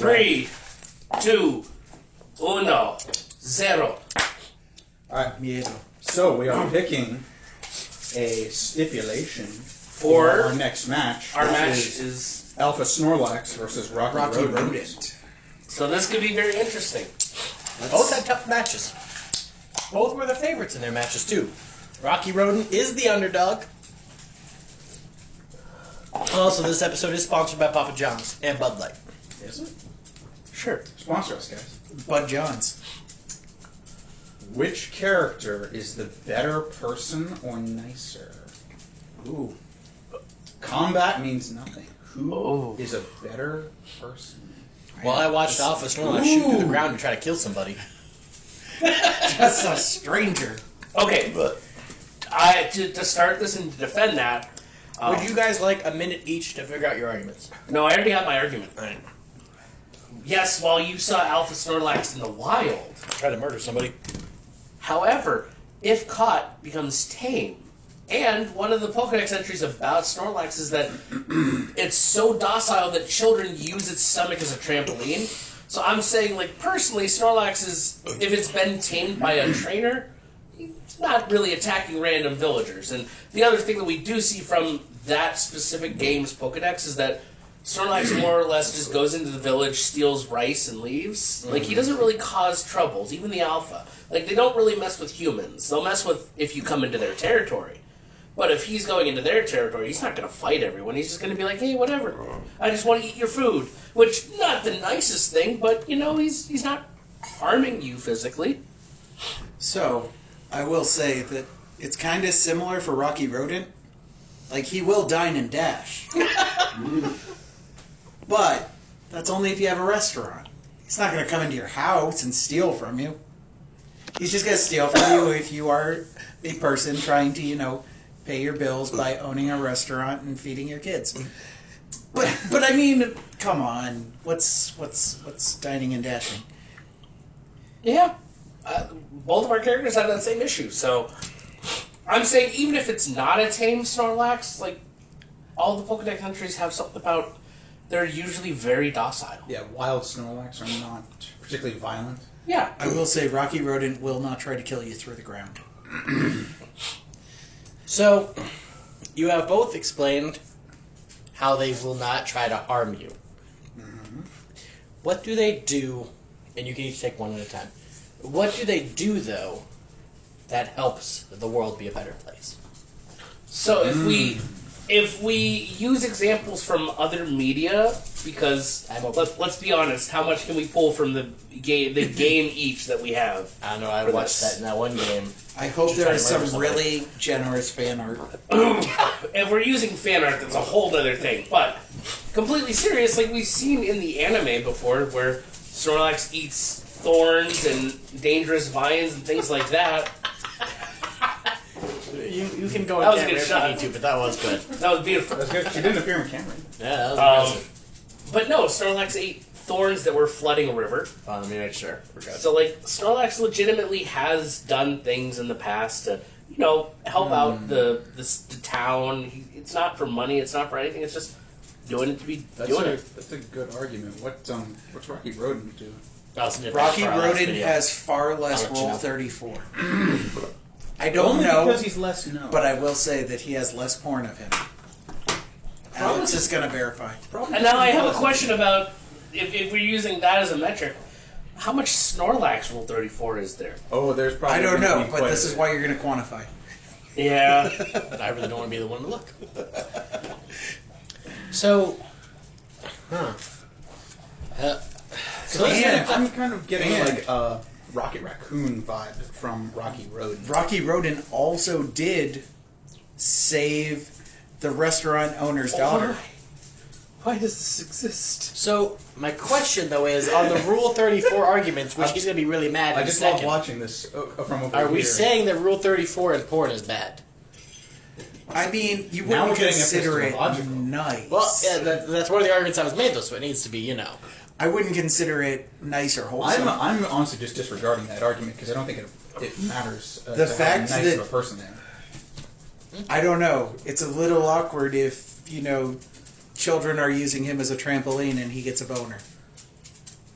3, 2, 1, 0. Alright, miedo. So we are picking a stipulation For our next match. Our which match is... Alpha Snorlax versus Rocky Rodent. So this could be very interesting. Both had tough matches. Both were the favorites in their matches, too. Rocky Rodent is the underdog. Also, this episode is sponsored by Papa John's and Bud Light. Is it? Sure. Sponsor us, guys. Bud John's. Which character is the better person or nicer? Ooh. Combat means nothing. Who Oh. is a better person? Well, I watched Alpha Snorlax shoot through the ground to try to kill somebody. Just a stranger. Okay, but to start this and to defend that... Would you guys like a minute each to figure out your arguments? No, I already have my argument. All right. Yes, while you saw Alpha Snorlax in the wild, Try to murder somebody. however, if caught, becomes tame. And one of the Pokedex entries about Snorlax is that it's so docile that children use its stomach as a trampoline. So I'm saying, like, personally, Snorlax is, if it's been tamed by a trainer, it's not really attacking random villagers. And the other thing that we do see from that specific game's Pokedex is that Snorlax more or less just goes into the village, steals rice, and leaves. Like, he doesn't really cause troubles, even the Alpha. Like, they don't really mess with humans. They'll mess with if you come into their territory. But if he's going into their territory, he's not going to fight everyone. He's just going to be like, hey, whatever. I just want to eat your food. Which, not the nicest thing, but, you know, he's not harming you physically. So, I will say that it's kind of similar for Rocky Rodent. Like, he will dine and dash. But that's only if you have a restaurant. He's not going to come into your house and steal from you. He's just going to steal from you if you are a person trying to, you know, pay your bills by owning a restaurant and feeding your kids. But I mean, come on. What's dining and dashing? Yeah. Both of our characters have that same issue, so... I'm saying, even if it's not a tame Snorlax, like, all the Pokedex entries have something about... They're usually very docile. Yeah, wild Snorlax are not particularly violent. Yeah. I will say Rocky Rodent will not try to kill you through the ground. So, you have both explained how they will not try to harm you. Mm-hmm. What do they do, and you can each take one at a time. What do they do, though, that helps the world be a better place? So if we use examples from other media, because let's be honest, how much can we pull from the game each that we have? I don't know, I watched that in that one game. I hope Just there trying is to murder some somebody. really generous fan art. If we're using fan art, that's a whole other thing. But completely serious, like we've seen in the anime before, where Snorlax eats thorns and dangerous vines and things like that. You can go That was in a good camera if shot. you need to, but that was good. That was beautiful. That's good. She didn't appear in camera. Yeah, that was impressive. But no, Snorlax ate thorns that were flooding a river. Let me make sure. We're good. So, like, Snorlax legitimately has done things in the past to, you know, help out the town. It's not for money. It's not for anything. It's just doing it to be doing it. That's a good argument. What's Rocky Rodent do? Rocky Rodent has far less I'll let you Roll know. 34. I don't Only know, because he's less known. but I will say that he has less porn of him. Alex is going to verify. And now I have a question about, if we're using that as a metric, how much Snorlax Roll 34 is there? Oh, there's probably. I don't gonna know, be but quite this a is bit. why you're going to quantify. Yeah. But I really don't want to be the one to look. So, So And- I'm kind of getting like a Rocket Raccoon vibe from Rocky Rodent. Rocky Rodent also did save the restaurant owner's daughter. Why does this exist? So my question though is, on the Rule 34 arguments, which he's going to be really mad I in a just love second, watching this from over are here. we saying that Rule 34 in porn is bad? I mean, you Now wouldn't we're getting consider it epistemological. nice. Well, yeah, that's one of the arguments I was made though, so it needs to be, you know. I wouldn't consider it nice or wholesome. I'm honestly just disregarding that argument because I don't think it matters. The to fact how nice that- of a person they are. I don't know. It's a little awkward if, you know, children are using him as a trampoline and he gets a boner.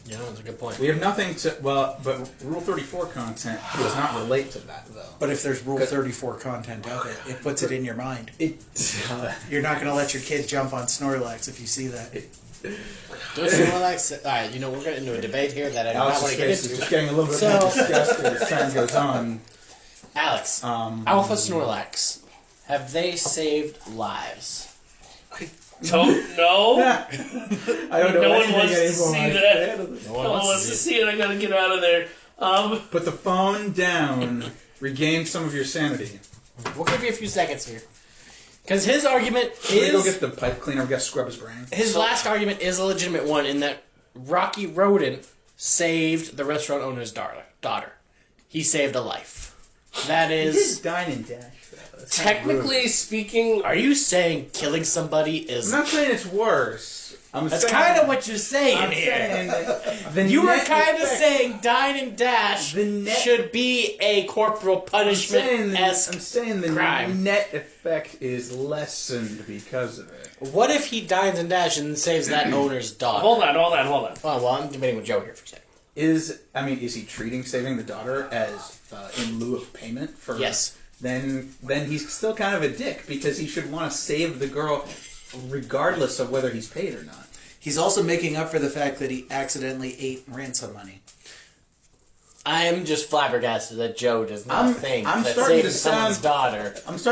Yeah, that's a good point. We have nothing to... Well, but Rule 34 content does not relate to that, though. But if there's Rule 34 content of it, it puts it in your mind. You're not going to let your kid jump on Snorlax if you see that. Do Snorlax... Alright, we're getting into a debate here that I do not want to get Alex's face into. is just getting a little bit more disgusted as time goes on. Alex, Alpha Snorlax, have they saved lives? Don't know. I don't know No one anything wants to anymore. see that. No one wants to see it. I gotta get out of there. Put the phone down. Regain some of your sanity. We'll give you a few seconds here. Because his argument Can we go is... get the pipe cleaner? We gotta scrub his brain. His last argument is a legitimate one in that Rocky Rodent saved the restaurant owner's daughter. He saved a life. That is... Dine and dash. Technically speaking, Are you saying killing somebody is... I'm not saying it's worse. That's kind of what you're saying I'm here. saying You were kind of saying dine and dash The should be a corporal punishment as I'm saying the crime. net effect is lessened because of it. What if he dines and dash and saves that owner's daughter? hold on. Oh, well, I'm debating with Joe here for a second. Is he treating saving the daughter as in lieu of payment for? Yes. Then he's still kind of a dick because he should want to save the girl regardless of whether he's paid or not. He's also making up for the fact that he accidentally ate ransom money. I'm just flabbergasted that Joe does not think I'm that starting saving to someone's sound- daughter It's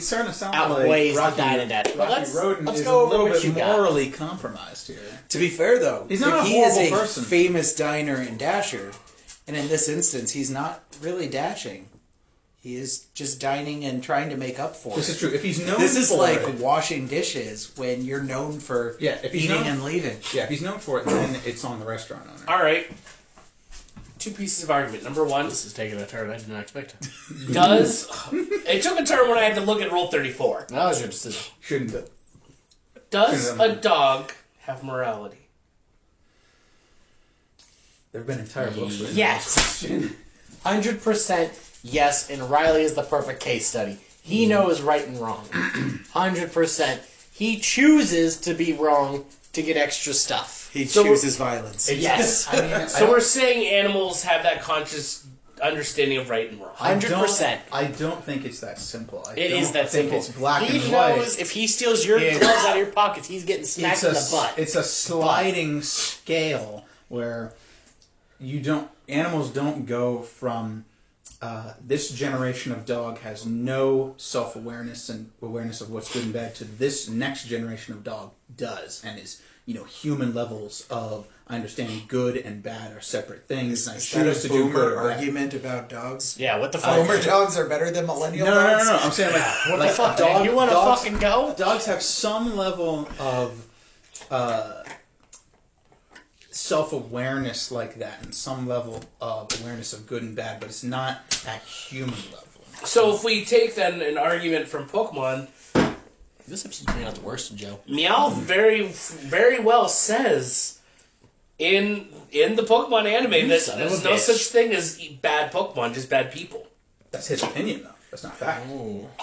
starting to sound outweighs like the dine and dash. But Rocky Rodent let's is go a over little what you bit got. morally compromised here. To be fair, though, He's not if a he is horrible a person. famous diner and dasher, and in this instance, he's not really dashing. He is just dining and trying to make up for This it. is true. If he's known This is for like it, washing dishes when you're known for if he's eating known- and leaving. if he's known for it, then it's on the restaurant owner. All right. Two pieces of argument. Number one, This is taking a turn I did not expect. does it took a turn when I had to look at Rule 34. That was your decision. Shouldn't it? Does a dog have morality? There have been entire books written. Yes. 100% yes, and Riley is the perfect case study. He knows right and wrong. 100%. He chooses to be wrong to get extra stuff. He So- chooses violence. Yes. So we're saying animals have that conscious understanding of right and wrong. 100%. I don't think it's that simple. It is that think simple. It's black he and knows white. if he steals your It's- gloves out of your pockets, he's getting smacked in the butt. It's a sliding scale where animals don't go from this generation of dog has no self-awareness and awareness of what's good and bad to this next generation of dog does and is human levels of understanding good and bad are separate things. And I Is that choose a to do boomer good or bad. argument about dogs? Yeah, what the fuck? Boomer dogs are better than millennial No, dogs? I'm saying What like the fuck, dog, man? You want to dogs, fucking go? dogs have some level of self-awareness like that and some level of awareness of good and bad, but it's not at human level. So if we take then an argument from Pokemon, This episode's turning out the worst, Joe. Meow very, very well says in the Pokemon anime that son of there's a no bitch. such thing as bad Pokemon, just bad people. That's his opinion, though. That's not fact.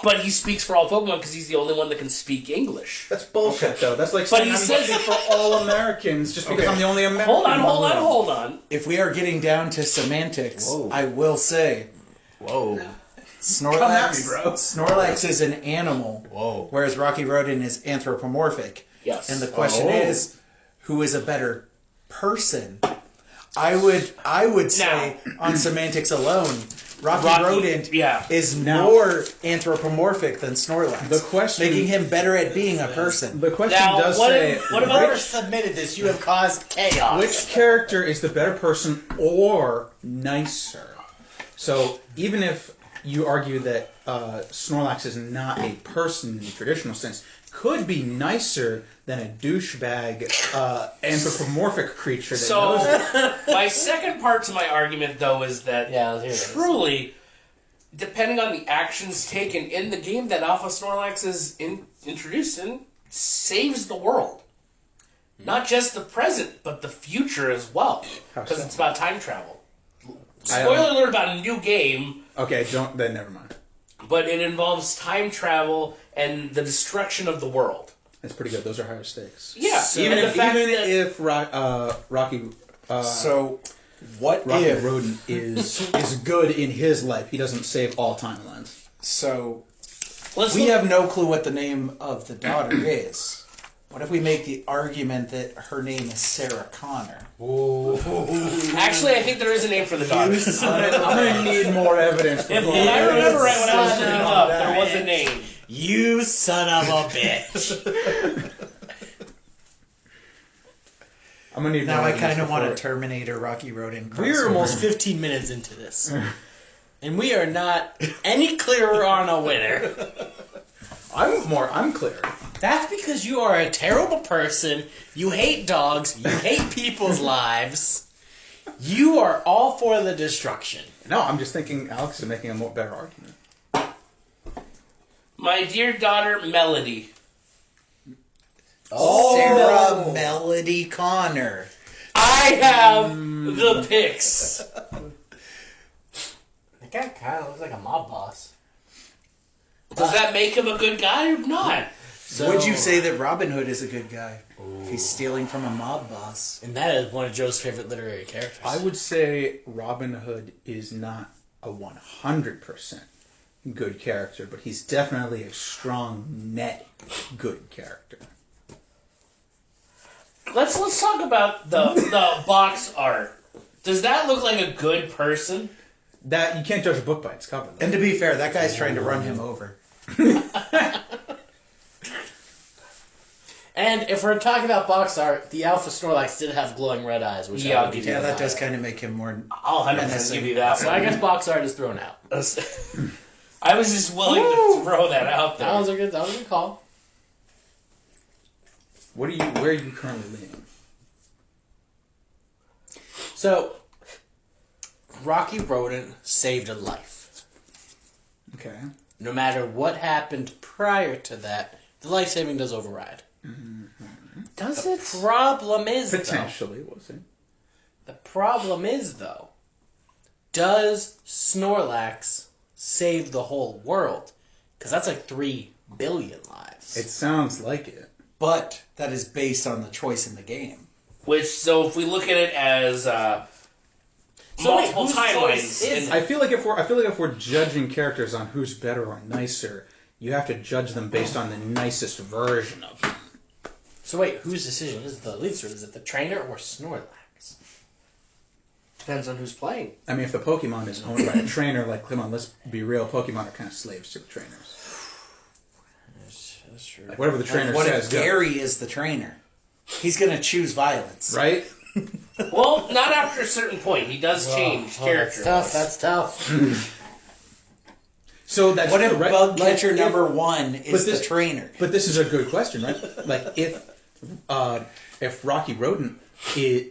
But he speaks for all Pokemon because he's the only one that can speak English. That's bullshit, though. That's like But saying he I'm says- speak for all Americans just because Okay. I'm the only American. Hold on. If we are getting down to semantics, Whoa. I will say Whoa. Snorlax, Come at me, bro. Snorlax is an animal, Whoa. whereas Rocky Rodent is anthropomorphic. Yes. And the question Oh. is, who is a better person? I would say on semantics alone, Rocky Rodent yeah. is more anthropomorphic than Snorlax. The question- making him better at being a person. The question Now, does what say if- what about- Whoever submitted this, you have caused chaos. which character is the better person or nicer? So even if you argue that Snorlax is not a person in the traditional sense, could be nicer than a douchebag anthropomorphic creature that knows it. So my second part to my argument, though, is that Yeah, here it is. truly, depending on the actions taken in the game that Alpha Snorlax is introduced in, saves the world. Not just the present, but the future as well. How Because so? it's about time travel. I don't- Spoiler alert about a new game, Okay, then never mind. but it involves time travel and the destruction of the world. That's pretty good. Those are higher stakes. Yeah, Even and if the fact even that- if Rocky So, what Rocky if... Rodent is good in his life. He doesn't save all timelines. So, Let's we look- have no clue what the name of the daughter is. What if we make the argument that her name is Sarah Connor? Actually, I think there is a name for the daughter. I'm going to need more evidence. If before I remember right when I was Son looking of it a up, there was a bitch. name. You son of a bitch. I'm going to need Now more I evidence kind of want a before- Terminator Rocky Rodent. We're almost 15 minutes into this. And we are not any clearer on a winner. I'm clear. That's because you are a terrible person. You hate dogs. You hate people's lives. You are all for the destruction. No, I'm just thinking Alex is making a more better argument. My dear daughter, Melody. Sarah Melody Connor. I have the picks. That guy kind of looks like a mob boss. Does that make him a good guy or not? So, Would you say that Robin Hood is a good guy? If he's stealing from a mob boss. And that is one of Joe's favorite literary characters. I would say Robin Hood is not a 100% good character, but he's definitely a strong net good character. Let's talk about the box art. Does that look like a good person? That you can't judge a book by its cover. Though. And to be fair, that guy's trying to run him over. And if we're talking about box art, the Alpha Snorlax did have glowing red eyes, which Yeah, I would give you Yeah, the that does high. kind of make him more... I'll 100% give you that So I guess box art is thrown out. I was just willing to throw that out there. That was a good call. Where are you currently leaning? So, Rocky Rodent saved a life. Okay. No matter what happened prior to that, the life saving does override. Does The it? problem is, Potentially, we'll see. the problem is, though, does Snorlax save the whole world? Because that's like 3 billion lives. It sounds like it. But that is based on the choice in the game. Which, so if we look at it as multiple whose timelines, choice is and- I feel like if we're judging characters on who's better or nicer, you have to judge them based on the nicest version of them. So wait, whose decision is the leader? Is it the trainer or Snorlax? depends on who's playing. I mean, if the Pokemon is owned by a trainer, like, come on, let's be real, Pokemon are kind of slaves to the trainers. That's true. Like, whatever the trainer What says, if go. Gary is the trainer? He's going to choose violence. Right? Well, not after a certain point. He does change character. That's tough. So that's What if true, right? Bug Like, Catcher if- number 1 is this- the trainer? But this is a good question, right? Like, if Rocky Rodent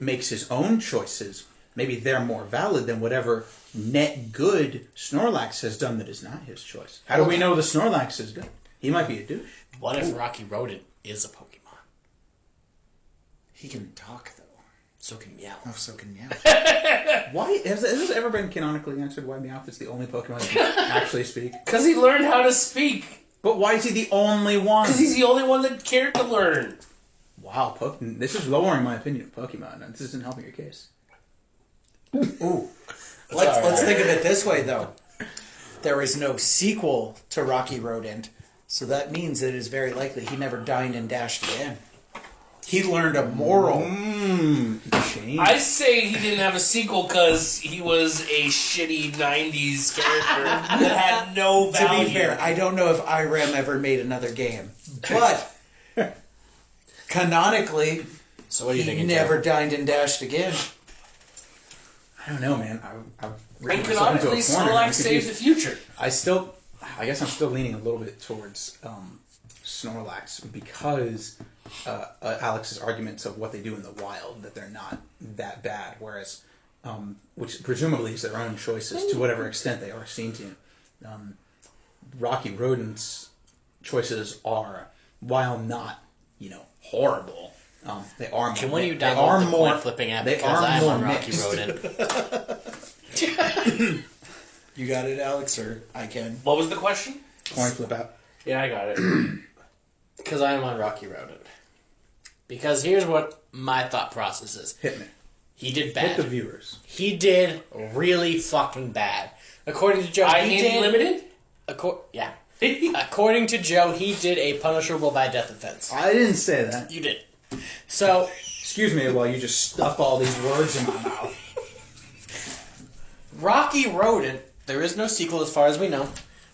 makes his own choices, maybe they're more valid than whatever net good Snorlax has done that is not his choice. How do we know the Snorlax is good? He might be a douche. What if Rocky Rodent is a Pokemon? He can talk, though. So can Meow. Oh, so can Meowth. Why has this ever been canonically answered? Why Meowth is the only Pokemon that can actually speak? Because he learned how to speak. But why is he the only one? Because he's the only one that cared to learn. Wow, this is lowering my opinion of Pokemon. This isn't helping your case. Ooh. Let's think of it this way, though. There is no sequel to Rocky Rodent, so that means that it is very likely he never dined and dashed again. He learned a moral. Shame. I say he didn't have a sequel because he was a shitty 90s character that had no To value. be fair, I don't know if IREM ever made another game, but canonically, So what do you he think? never dined and dashed again. I don't know, man. I've And written myself into canonically, a corner. I'm Snorlax saves the confused. future. I guess I'm still leaning a little bit towards Snorlax because Alex's arguments of what they do in the wild, that they're not that bad, whereas, which presumably is their own choices to whatever extent they are sentient. Rocky Rodent's choices are, while not, horrible, they are. Can one of you they download are the more coin flipping app they because are I'm more on Rocky mixed. Rodent? You got it, Alex, or I can? What was the question? Coin flip out. Yeah, I got it. Because I am on Rocky Rodent. Because here's what my thought process is. Hit me. He did Hit bad. the viewers. He did really fucking bad. According to Joe, I he handy did... limited? Yeah. According to Joe, he did a punishable by death offense. I didn't say that. You did. So, Excuse me while you just stuff all these words in my mouth. Rocky Rodent, there is no sequel as far as we know.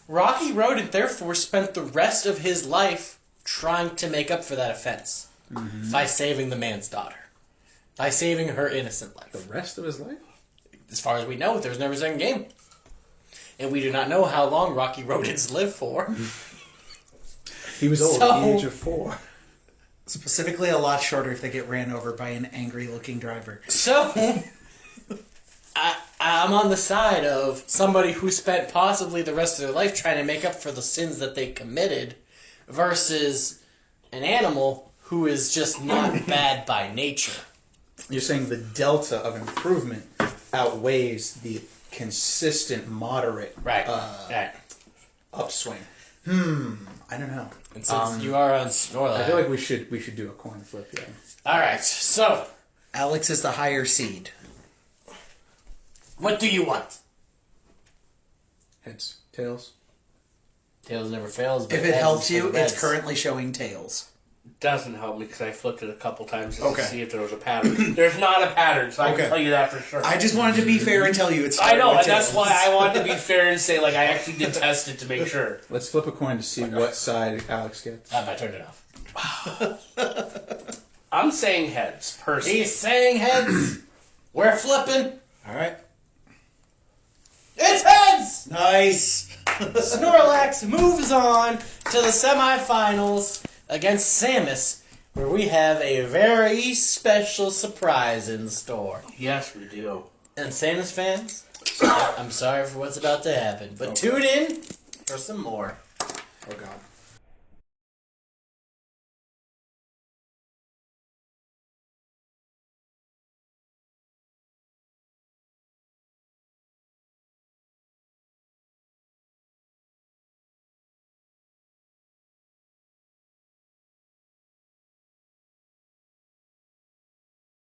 Rocky Rodent, therefore, spent the rest of his life trying to make up for that offense by saving the man's daughter. By saving her innocent life. The rest of his life? As far as we know, there's never a second game. And we do not know how long Rocky Rodents live for. He was old at the age of 4. Specifically, a lot shorter if they get ran over by an angry-looking driver. So, I'm on the side of somebody who spent possibly the rest of their life trying to make up for the sins that they committed versus an animal who is just not bad by nature. You're saying the delta of improvement outweighs the consistent, moderate Right. upswing. I don't know. And since you are on Snorlax... I feel like we should do a coin flip, yeah. Alright, so, Alex is the higher seed. what do you want? Heads, tails. Tails never fails, but If it heads helps is for you, the it's beds. currently showing tails. Doesn't help me because I flipped it a couple times just Okay. to see if there was a pattern. There's not a pattern, so I Okay. can tell you that for sure. I just wanted to be fair and tell you it's I know, with and that's tails. why I wanted to be fair and say, like, I actually did test it to make sure. Let's flip a coin to see what side Alex gets. I turned it off. I'm saying heads, personally. He's saying heads. We're flipping. Alright. It's heads! Nice! Snorlax moves on to the semifinals against Samus, where we have a very special surprise in store. Yes, we do. And Samus fans, I'm sorry for what's about to happen, but tune in for some more. Oh, God.